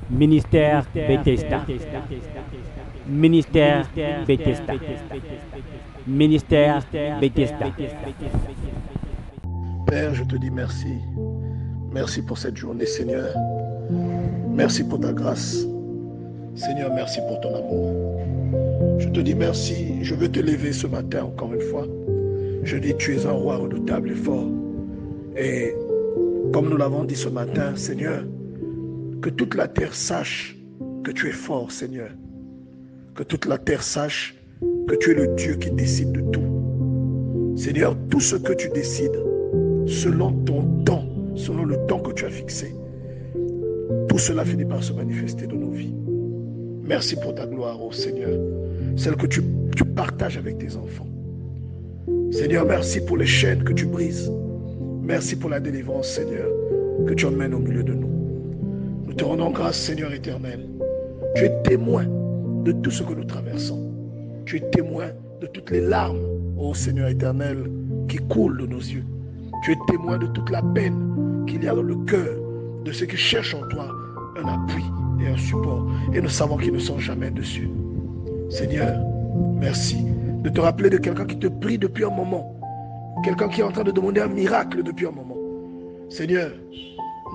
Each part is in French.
Ministère Bethesda. Ministère Bethesda. Ministère Bethesda. Père, je te dis merci. Merci pour cette journée, Seigneur. Merci pour ta grâce. Seigneur, merci pour ton amour. Je te dis merci. Je veux te lever ce matin encore une fois. Je dis, tu es un roi redoutable et fort. Et comme nous l'avons dit ce matin, Seigneur, que toute la terre sache que tu es fort, Seigneur. Que toute la terre sache que tu es le Dieu qui décide de tout. Seigneur, tout ce que tu décides, selon ton temps, selon le temps que tu as fixé, tout cela finit par se manifester dans nos vies. Merci pour ta gloire, ô Seigneur, celle que tu partages avec tes enfants. Seigneur, merci pour les chaînes que tu brises. Merci pour la délivrance, Seigneur, que tu emmènes au milieu de nous. Nous te rendons grâce, Seigneur éternel. Tu es témoin de tout ce que nous traversons. Tu es témoin de toutes les larmes, ô Seigneur éternel, qui coulent de nos yeux. Tu es témoin de toute la peine qu'il y a dans le cœur de ceux qui cherchent en toi un appui et un support. Et nous savons qu'ils ne sont jamais dessus. Seigneur, merci de te rappeler de quelqu'un qui te prie depuis un moment. Quelqu'un qui est en train de demander un miracle depuis un moment. Seigneur,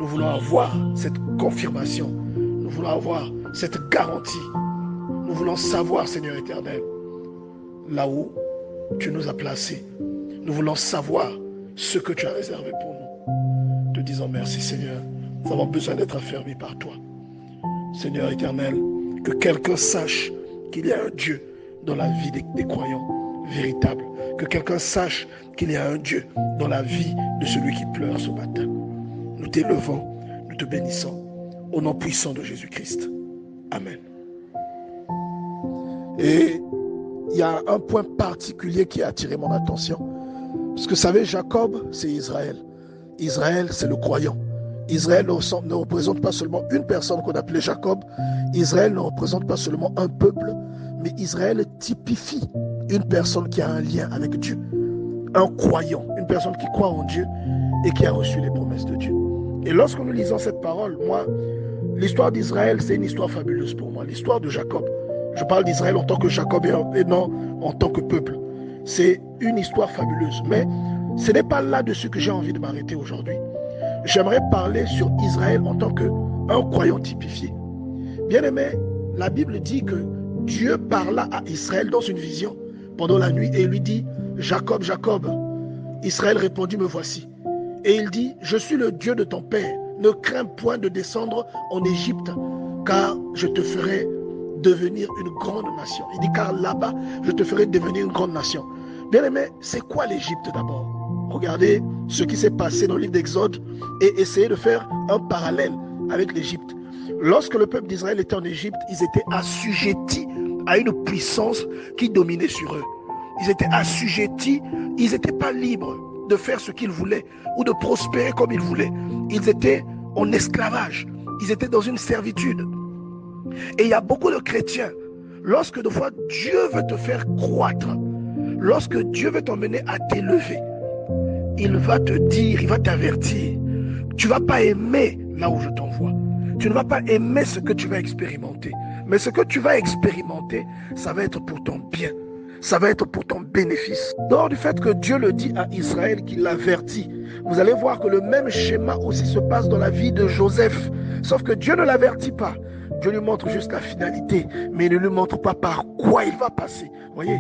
nous voulons avoir cette confirmation. Nous voulons avoir cette garantie. Nous voulons savoir, Seigneur éternel, là où tu nous as placés. Nous voulons savoir ce que tu as réservé pour nous. Te disons merci, Seigneur. Nous avons besoin d'être affermis par toi. Seigneur éternel, que quelqu'un sache qu'il y a un Dieu dans la vie des croyants véritables. Que quelqu'un sache qu'il y a un Dieu dans la vie de celui qui pleure ce matin. Nous t'élevons, nous te bénissons, au nom puissant de Jésus-Christ. Amen. Et il y a un point particulier qui a attiré mon attention. Parce que vous savez, Jacob, c'est Israël. Israël, c'est le croyant. Israël ne représente pas seulement une personne qu'on appelait Jacob. Israël ne représente pas seulement un peuple, mais Israël typifie une personne qui a un lien avec Dieu. Un croyant, une personne qui croit en Dieu et qui a reçu les promesses de Dieu. Et lorsque nous lisons cette parole, moi, l'histoire d'Israël, c'est une histoire fabuleuse pour moi. L'histoire de Jacob. Je parle d'Israël en tant que Jacob et non en tant que peuple. C'est une histoire fabuleuse. Mais ce n'est pas là-dessus que j'ai envie de m'arrêter aujourd'hui. J'aimerais parler sur Israël en tant qu'un croyant typifié. Bien-aimé, la Bible dit que Dieu parla à Israël dans une vision pendant la nuit et il lui dit, Jacob, Jacob. Israël répondit, me voici. Et il dit, je suis le Dieu de ton père. Ne crains point de descendre en Égypte, car je te ferai devenir une grande nation. Il dit, car là-bas, je te ferai devenir une grande nation. Bien-aimé, c'est quoi l'Égypte d'abord? Regardez ce qui s'est passé dans le livre d'Exode et essayez de faire un parallèle avec l'Égypte. Lorsque le peuple d'Israël était en Égypte, ils étaient assujettis à une puissance qui dominait sur eux. Ils étaient assujettis, ils n'étaient pas libres de faire ce qu'ils voulaient ou de prospérer comme ils voulaient. Ils étaient en esclavage, ils étaient dans une servitude. Et il y a beaucoup de chrétiens, lorsque de fois Dieu veut te faire croître, lorsque Dieu veut t'emmener à t'élever, il va te dire, il va t'avertir, tu ne vas pas aimer là où je t'envoie. Tu ne vas pas aimer ce que tu vas expérimenter. Mais ce que tu vas expérimenter, ça va être pour ton bien. Ça va être pour ton bénéfice. Dehors du fait que Dieu le dit à Israël, qu'il l'avertit, vous allez voir que le même schéma aussi se passe dans la vie de Joseph. Sauf que Dieu ne l'avertit pas. Dieu lui montre juste la finalité, mais il ne lui montre pas par quoi il va passer. Voyez,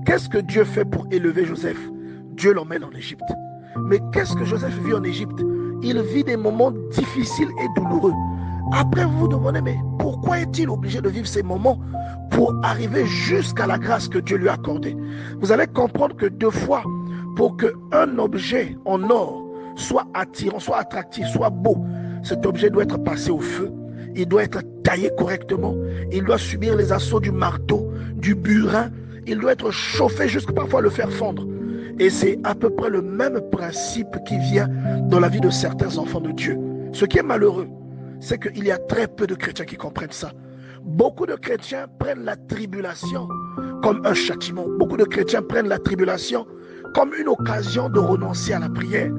qu'est-ce que Dieu fait pour élever Joseph? Dieu l'emmène en Égypte. Mais qu'est-ce que Joseph vit en Égypte? Il vit des moments difficiles et douloureux. Après, vous vous demandez, mais pourquoi est-il obligé de vivre ces moments pour arriver jusqu'à la grâce que Dieu lui a accordée? Vous allez comprendre que deux fois, pour qu'un objet en or soit attirant, soit attractif, soit beau, cet objet doit être passé au feu, il doit être taillé correctement, il doit subir les assauts du marteau, du burin, il doit être chauffé jusqu'à parfois le faire fondre. Et c'est à peu près le même principe qui vient dans la vie de certains enfants de Dieu. Ce qui est malheureux, c'est qu'il y a très peu de chrétiens qui comprennent ça. Beaucoup de chrétiens prennent la tribulation comme un châtiment. Beaucoup de chrétiens prennent la tribulation comme une occasion de renoncer à la prière.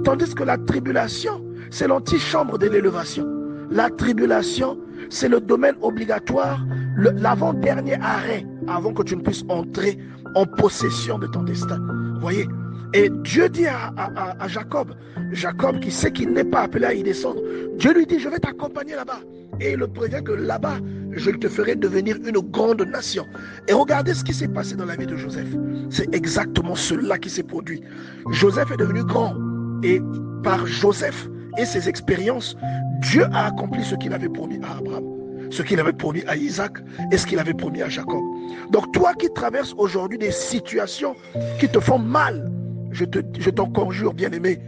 Tandis que la tribulation, c'est l'antichambre de l'élévation. La tribulation, c'est le domaine obligatoire, l'avant-dernier arrêt avant que tu ne puisses entrer en possession de ton destin. Vous voyez? Et Dieu dit à Jacob, Jacob qui sait qu'il n'est pas appelé à y descendre, Dieu lui dit, je vais t'accompagner là-bas. Et il le prévient que là-bas, je te ferai devenir une grande nation. Et regardez ce qui s'est passé dans la vie de Joseph. C'est exactement cela qui s'est produit. Joseph est devenu grand. Et par Joseph et ses expériences, Dieu a accompli ce qu'il avait promis à Abraham, ce qu'il avait promis à Isaac et ce qu'il avait promis à Jacob. Donc toi qui traverses aujourd'hui des situations qui te font mal, je t'en conjure, bien-aimé,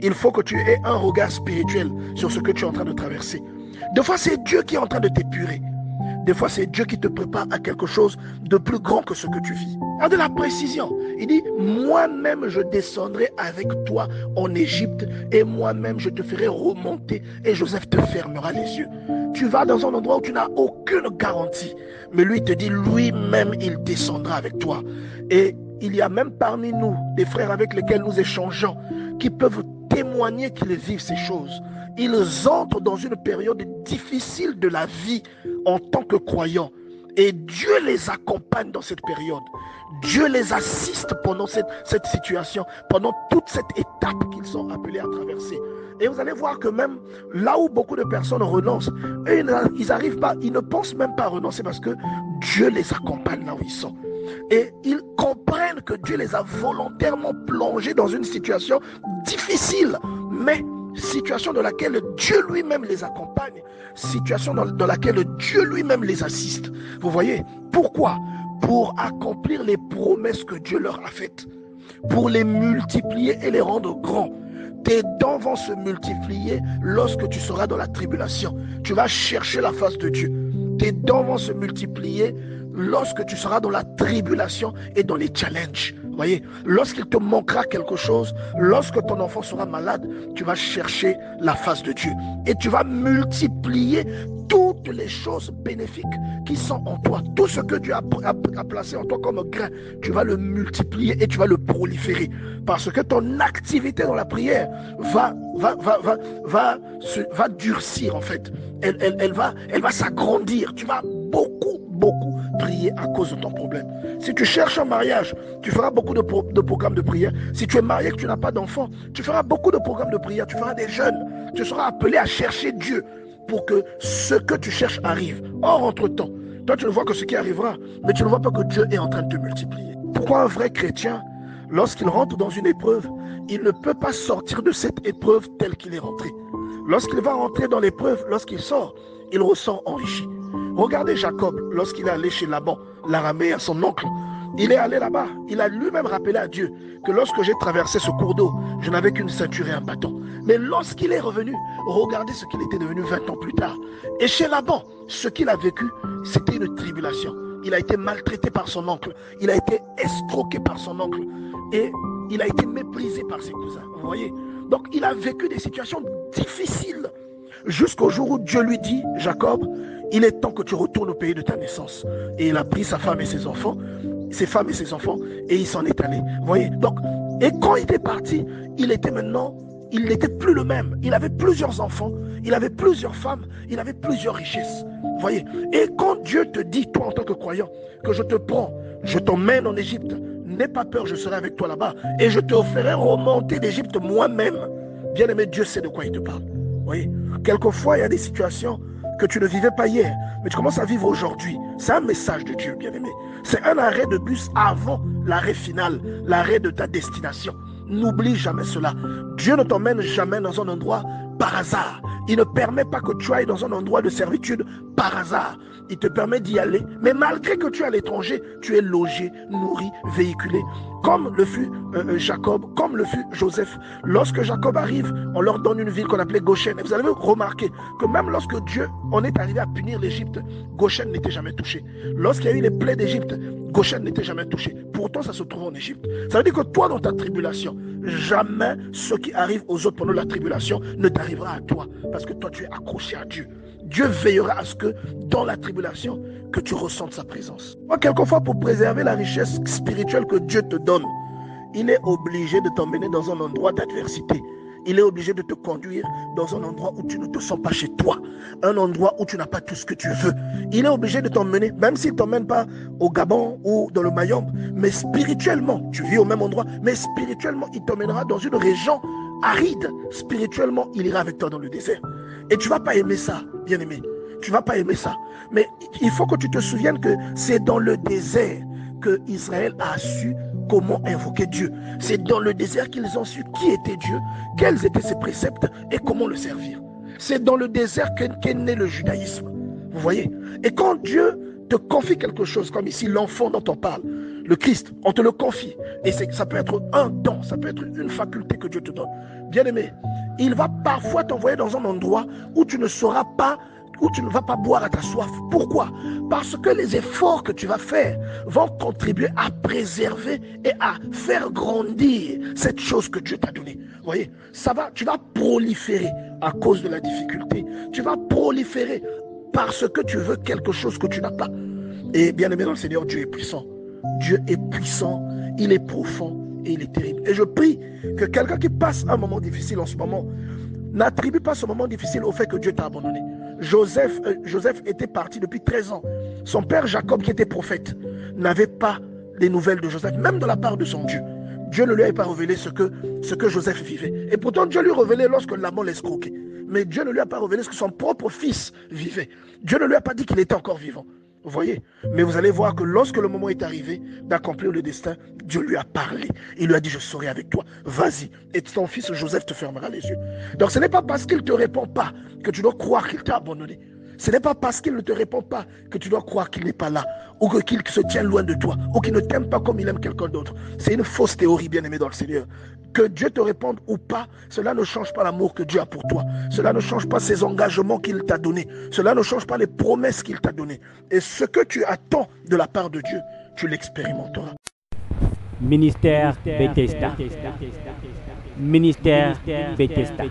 il faut que tu aies un regard spirituel sur ce que tu es en train de traverser. Des fois, c'est Dieu qui est en train de t'épurer. Des fois, c'est Dieu qui te prépare à quelque chose de plus grand que ce que tu vis. Regardez la précision. Il dit, moi-même, je descendrai avec toi en Égypte et moi-même, je te ferai remonter et Joseph te fermera les yeux. Tu vas dans un endroit où tu n'as aucune garantie. Mais lui te dit, lui-même, il descendra avec toi. Et il y a même parmi nous des frères avec lesquels nous échangeons qui peuvent témoigner qu'ils vivent ces choses. Ils entrent dans une période difficile de la vie en tant que croyants. Et Dieu les accompagne dans cette période. Dieu les assiste pendant cette situation, pendant toute cette étape qu'ils sont appelés à traverser. Et vous allez voir que même là où beaucoup de personnes renoncent, ils arrivent pas, ils ne pensent même pas à renoncer parce que Dieu les accompagne là où ils sont. Et ils comprennent que Dieu les a volontairement plongés dans une situation difficile, mais situation dans laquelle Dieu lui-même les accompagne, situation dans laquelle Dieu lui-même les assiste. Vous voyez, pourquoi? Pour accomplir les promesses que Dieu leur a faites, pour les multiplier et les rendre grands. Tes dents vont se multiplier lorsque tu seras dans la tribulation. Tu vas chercher la face de Dieu. Tes dents vont se multiplier lorsque tu seras dans la tribulation et dans les challenges. Voyez, lorsqu'il te manquera quelque chose, lorsque ton enfant sera malade, tu vas chercher la face de Dieu. Et tu vas multiplier toutes les choses bénéfiques qui sont en toi. Tout ce que Dieu a placé en toi comme grain, tu vas le multiplier et tu vas le proliférer. Parce que ton activité dans la prière va durcir en fait. Elle va s'agrandir. Tu vas beaucoup prier à cause de ton problème. Si tu cherches un mariage, tu feras beaucoup de programmes de prière. Si tu es marié et que tu n'as pas d'enfant, tu feras beaucoup de programmes de prière. Tu feras des jeûnes. Tu seras appelé à chercher Dieu pour que ce que tu cherches arrive. Or, entre-temps, toi tu ne vois que ce qui arrivera, mais tu ne vois pas que Dieu est en train de te multiplier. Pourquoi un vrai chrétien, lorsqu'il rentre dans une épreuve, il ne peut pas sortir de cette épreuve telle qu'il est rentré? Lorsqu'il va rentrer dans l'épreuve, lorsqu'il sort, il ressort enrichi. Regardez Jacob, lorsqu'il est allé chez Laban, l'araméen, son oncle. Il est allé là-bas, il a lui-même rappelé à Dieu que lorsque j'ai traversé ce cours d'eau, je n'avais qu'une ceinture et un bâton. Mais lorsqu'il est revenu, regardez ce qu'il était devenu 20 ans plus tard. Et chez Laban, ce qu'il a vécu, c'était une tribulation. Il a été maltraité par son oncle, il a été escroqué par son oncle et il a été méprisé par ses cousins. Vous voyez? Donc il a vécu des situations difficiles jusqu'au jour où Dieu lui dit, Jacob, il est temps que tu retournes au pays de ta naissance. Et il a pris sa femme et ses enfants, et il s'en est allé. Vous voyez? Donc, et quand il est parti, il n'était plus le même. Il avait plusieurs enfants, il avait plusieurs femmes, il avait plusieurs richesses. Vous voyez? Et quand Dieu te dit, toi en tant que croyant, que je te prends, je t'emmène en Égypte, n'aie pas peur, je serai avec toi là-bas, et je te ferai remonter d'Égypte moi-même. Bien aimé, Dieu sait de quoi il te parle. Vous voyez? Quelquefois, il y a des situations que tu ne vivais pas hier, mais tu commences à vivre aujourd'hui. C'est un message de Dieu, bien-aimé. C'est un arrêt de bus avant l'arrêt final, l'arrêt de ta destination. N'oublie jamais cela. Dieu ne t'emmène jamais dans un endroit par hasard. Il ne permet pas que tu ailles dans un endroit de servitude par hasard. Il te permet d'y aller, mais malgré que tu es à l'étranger, tu es logé, nourri, véhiculé. Comme le fut Jacob, comme le fut Joseph. Lorsque Jacob arrive, on leur donne une ville qu'on appelait Goshen. Et vous avez remarqué que même lorsque Dieu en est arrivé à punir l'Égypte, Goshen n'était jamais touché. Lorsqu'il y a eu les plaies d'Égypte, Goshen n'était jamais touché. Pourtant, ça se trouve en Égypte. Ça veut dire que toi, dans ta tribulation, jamais ce qui arrive aux autres pendant la tribulation ne t'arrivera à toi. Parce que toi, tu es accroché à Dieu. Dieu veillera à ce que, dans la tribulation, que tu ressentes sa présence. Moi, quelquefois, pour préserver la richesse spirituelle que Dieu te donne, il est obligé de t'emmener dans un endroit d'adversité. Il est obligé de te conduire dans un endroit où tu ne te sens pas chez toi, un endroit où tu n'as pas tout ce que tu veux. Il est obligé de t'emmener, même s'il ne t'emmène pas au Gabon ou dans le Mayombe, mais spirituellement, tu vis au même endroit, mais spirituellement, il t'emmènera dans une région aride. Spirituellement, il ira avec toi dans le désert. Et tu ne vas pas aimer ça, bien-aimé. Tu ne vas pas aimer ça. Mais il faut que tu te souviennes que c'est dans le désert que Israël a su comment invoquer Dieu. C'est dans le désert qu'ils ont su qui était Dieu, quels étaient ses préceptes et comment le servir. C'est dans le désert qu'est né le judaïsme. Vous voyez? Et quand Dieu te confie quelque chose, comme ici l'enfant dont on parle, le Christ, on te le confie. Et ça peut être un don, ça peut être une faculté que Dieu te donne. Bien-aimé, il va parfois t'envoyer dans un endroit où tu ne sauras pas, où tu ne vas pas boire à ta soif. Pourquoi? Parce que les efforts que tu vas faire vont contribuer à préserver et à faire grandir cette chose que Dieu t'a donnée. Vous voyez, tu vas proliférer à cause de la difficulté. Tu vas proliférer parce que tu veux quelque chose que tu n'as pas. Et bien aimé dans le Seigneur, Dieu est puissant. Dieu est puissant, il est profond et il est terrible. Et je prie que quelqu'un qui passe un moment difficile en ce moment n'attribue pas ce moment difficile au fait que Dieu t'a abandonné. Joseph était parti depuis 13 ans. Son père Jacob, qui était prophète, n'avait pas les nouvelles de Joseph, même de la part de son Dieu. Dieu ne lui avait pas révélé ce que Joseph vivait. Et pourtant, Dieu lui révélait lorsque Laban l'escroquait. Mais Dieu ne lui a pas révélé ce que son propre fils vivait. Dieu ne lui a pas dit qu'il était encore vivant. Vous voyez? Mais vous allez voir que lorsque le moment est arrivé d'accomplir le destin, Dieu lui a parlé. Il lui a dit, je serai avec toi. Vas-y. Et ton fils Joseph te fermera les yeux. Donc ce n'est pas parce qu'il ne te répond pas que tu dois croire qu'il t'a abandonné. Ce n'est pas parce qu'il ne te répond pas que tu dois croire qu'il n'est pas là, ou qu'il se tient loin de toi, ou qu'il ne t'aime pas comme il aime quelqu'un d'autre. C'est une fausse théorie, bien-aimé dans le Seigneur. Que Dieu te réponde ou pas, cela ne change pas l'amour que Dieu a pour toi. Cela ne change pas ses engagements qu'il t'a donnés. Cela ne change pas les promesses qu'il t'a données. Et ce que tu attends de la part de Dieu, tu l'expérimenteras. Ministère Bethesda. Ministère Bethesda.